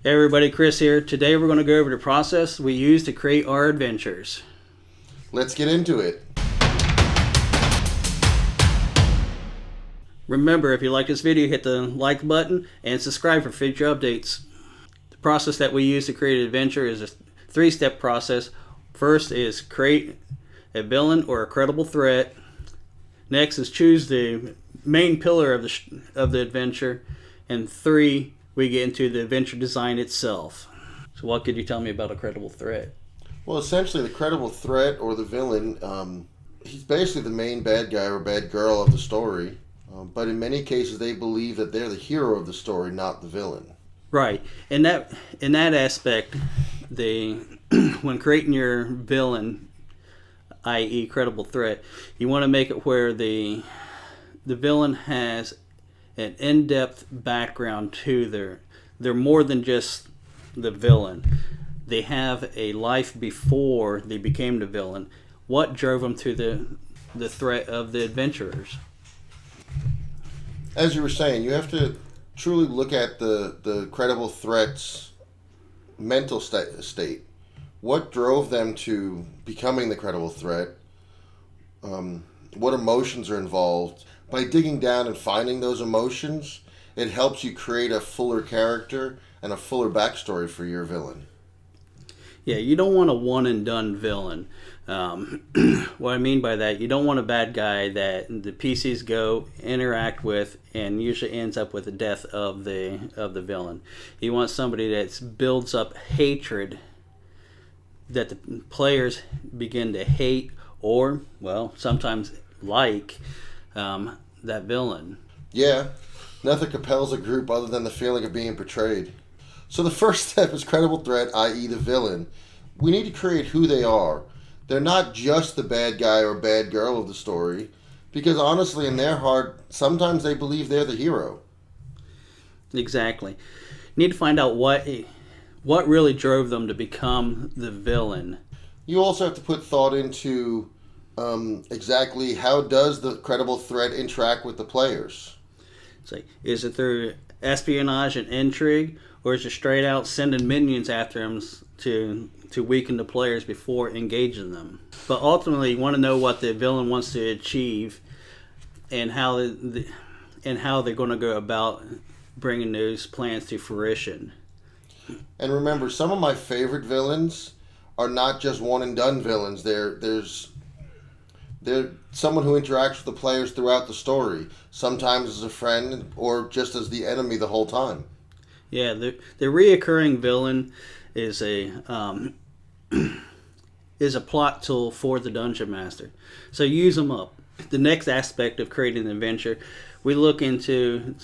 Hey everybody, Chris here. Today we're going to go over the process we use to create our adventures. Let's get into it. Remember, if you like this video, hit the like button and subscribe for future updates. The process that we use to create an adventure is a three-step process. First is create a villain or a credible threat. Next is choose the main pillar of the adventure. And 3, we get into the adventure design itself. So what could you tell me about a credible threat? Well, essentially, the credible threat or the villain, he's basically the main bad guy or bad girl of the story. But in many cases, they believe that they're the hero of the story, not the villain. Right. In that aspect, when creating your villain, i.e., credible threat, you want to make it where the villain has an in-depth background to they're more than just the villain. They have a life before they became the villain. What drove them to the threat of the adventurers? As you were saying, you have to truly look at the credible threat's mental state. What drove them to becoming the credible threat? What emotions are involved? By digging down and finding those emotions, it helps you create a fuller character and a fuller backstory for your villain. Yeah, you don't want a one-and-done villain. What I mean by that, you don't want a bad guy that the PCs go interact with and usually ends up with the death of the villain. You want somebody that builds up hatred that the players begin to hate or, well, sometimes like that villain. Yeah, nothing compels a group other than the feeling of being betrayed. So the first step is credible threat, i.e. the villain. We need to create who they are. They're not just the bad guy or bad girl of the story, because honestly, in their heart, sometimes they believe they're the hero. Exactly. You need to find out what really drove them to become the villain. You also have to put thought into exactly how does the credible threat interact with the players. It's like, is it through espionage and intrigue, or is it straight out sending minions after them to weaken the players before engaging them? But ultimately, you want to know what the villain wants to achieve and how they're going to go about bringing those plans to fruition. And remember, some of my favorite villains are not just one and done villains. They're someone who interacts with the players throughout the story, sometimes as a friend or just as the enemy the whole time. Yeah, the reoccurring villain is a plot tool for the dungeon master. So use them up. The next aspect of creating an adventure, we look into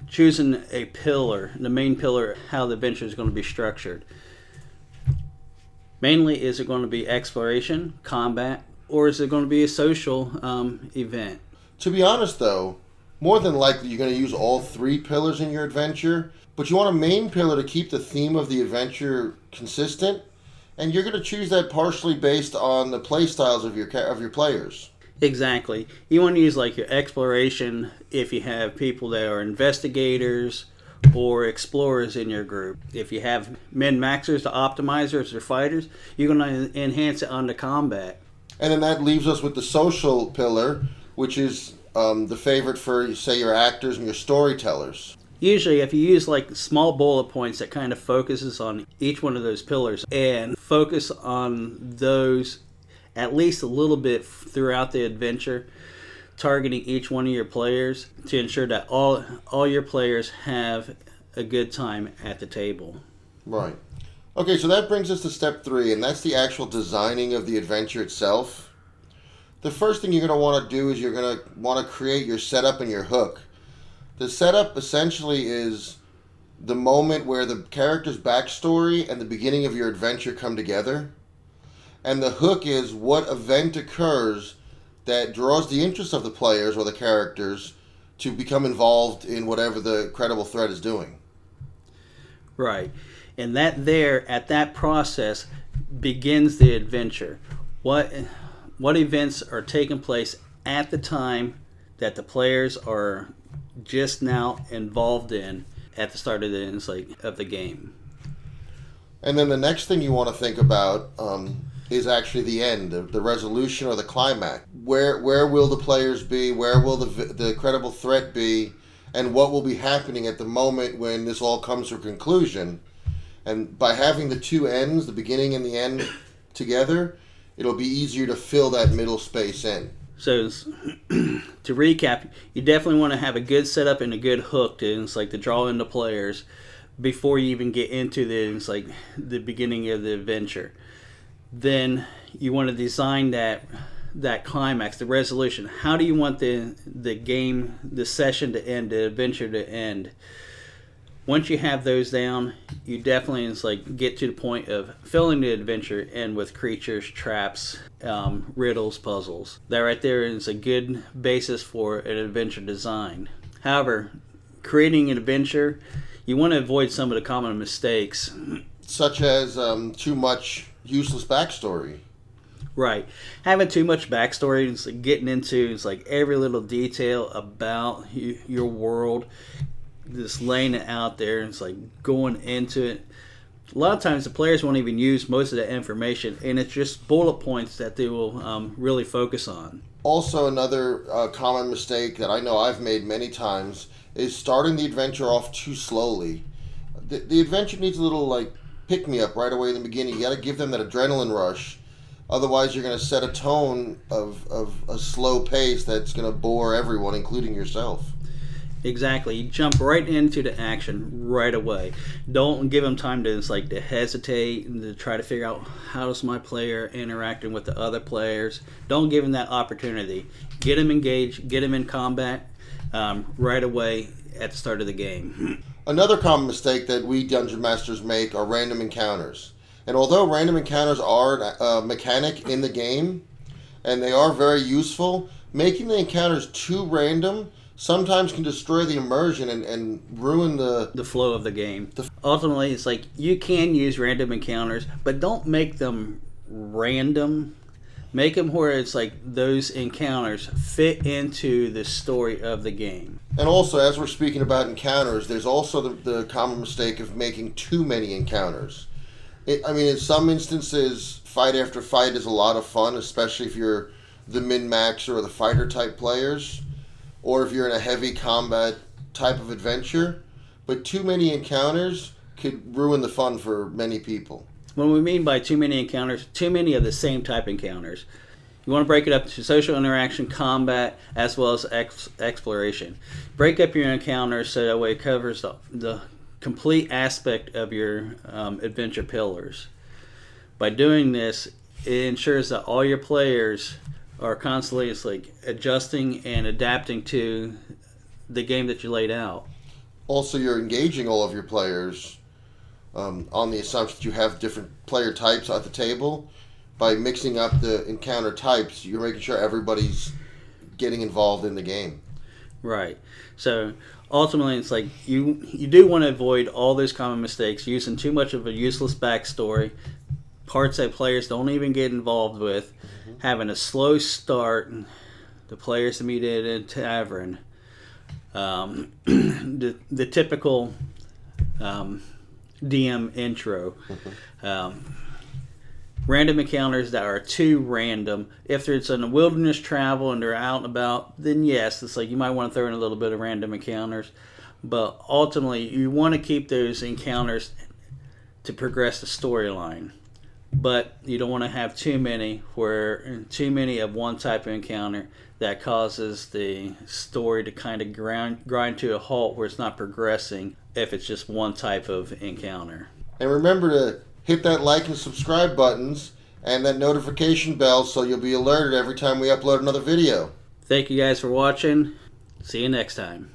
choosing a pillar, the main pillar, how the adventure is going to be structured. Mainly, is it going to be exploration, combat, or is it going to be a social event? To be honest, though, more than likely you're going to use all 3 pillars in your adventure, but you want a main pillar to keep the theme of the adventure consistent, and you're going to choose that partially based on the play styles of your players. Exactly. You want to use like your exploration if you have people that are investigators or explorers in your group. If you have min-maxers to optimizers or fighters, you're going to enhance it on the combat. And then that leaves us with the social pillar, which is the favorite for, say, your actors and your storytellers. Usually, if you use like small bullet points that kind of focuses on each one of those pillars and focus on those at least a little bit throughout the adventure, targeting each one of your players to ensure that all your players have a good time at the table. Right. Okay, so that brings us to step 3, and that's the actual designing of the adventure itself. The first thing you're going to want to do is you're going to want to create your setup and your hook. The setup essentially is the moment where the character's backstory and the beginning of your adventure come together. And the hook is what event occurs that draws the interest of the players or the characters to become involved in whatever the credible threat is doing. Right. And at that process begins the adventure. What events are taking place at the time that the players are just now involved in at the start of the game. And then the next thing you want to think about is actually the end, the resolution or the climax. Where will the players be? Where will the credible threat be? And what will be happening at the moment when this all comes to a conclusion? And by having the two ends, the beginning and the end together, it'll be easier to fill that middle space in. So to recap, you definitely want to have a good setup and a good hook to draw in the players before you even get into the beginning of the adventure. Then you want to design that climax, the resolution. How do you want the game, the session to end, the adventure to end? Once you have those down, you definitely get to the point of filling the adventure in with creatures, traps, riddles, puzzles. That right there is a good basis for an adventure design. However, creating an adventure, you want to avoid some of the common mistakes. Such as too much useless backstory. Right. Having too much backstory, getting into every little detail about your world, just laying it out there, it's going into it. A lot of times the players won't even use most of that information, and it's just bullet points that they will really focus on. Also, another common mistake that I know I've made many times is starting the adventure off too slowly. The adventure needs a little pick-me-up right away in the beginning. You got to give them that adrenaline rush. Otherwise, you're going to set a tone of a slow pace that's going to bore everyone, including yourself. Exactly. You jump right into the action right away. Don't give them time to to hesitate and to try to figure out how is my player interacting with the other players. Don't give them that opportunity. Get them engaged. Get them in combat right away at the start of the game. Another common mistake that we Dungeon Masters make are random encounters. And although random encounters are a mechanic in the game, and they are very useful, making the encounters too random sometimes can destroy the immersion and ruin the flow of the game. Ultimately, it's you can use random encounters, but don't make them random. Make them where it's those encounters fit into the story of the game. And also, as we're speaking about encounters, there's also the common mistake of making too many encounters. In some instances, fight after fight is a lot of fun, especially if you're the min-max or the fighter type players, or if you're in a heavy combat type of adventure. But too many encounters could ruin the fun for many people. When we mean by too many encounters, too many of the same type encounters. You want to break it up to social interaction, combat, as well as exploration. Break up your encounters so that way it covers the complete aspect of your adventure pillars. By doing this, it ensures that all your players are constantly adjusting and adapting to the game that you laid out. Also, you're engaging all of your players on the assumption that you have different player types at the table. By mixing up the encounter types, you're making sure everybody's getting involved in the game. Right. So ultimately, it's you do want to avoid all those common mistakes, using too much of a useless backstory, parts that players don't even get involved with, having a slow start, the players meet at a tavern, the typical DM intro, random encounters that are too random. If it's in a wilderness travel and they're out and about, then yes, it's you might want to throw in a little bit of random encounters. But ultimately, you want to keep those encounters to progress the storyline. But you don't want to have too many of one type of encounter that causes the story to kind of grind to a halt where it's not progressing if it's just one type of encounter. And remember to hit that like and subscribe buttons and that notification bell so you'll be alerted every time we upload another video. Thank you guys for watching. See you next time.